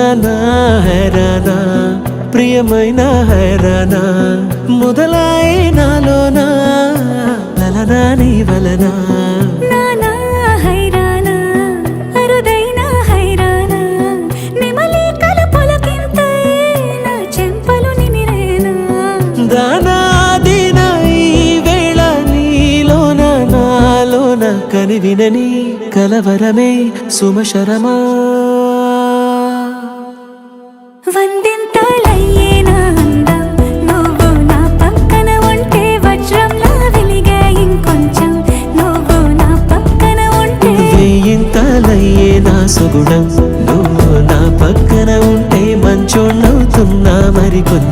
హైరానా హైరానా ప్రియమైన హైరానా మొదలాయే నాలోనా లలనా నీ వలనా నానా హైరానా అరుదైన హైరానా నెమలి కలపులకింతై నా చెంపలు నిమిరేనా దానాదిన ఈ వేళ నీలోన నాలోన కనివినని కలవరమే సుమశరమా వందింతలయ్యేనా అందం నువ్వు నా పక్కన ఉంటే వజ్రంలా వెలిగే ఇంకొంచెం నువ్వు నా పక్కన ఉంటే వేయింతలయ్యే నా సుగుణం నువ్వు నా పక్కన ఉంటే మంచోణ్ణవుతున్నా మరి కొంచెం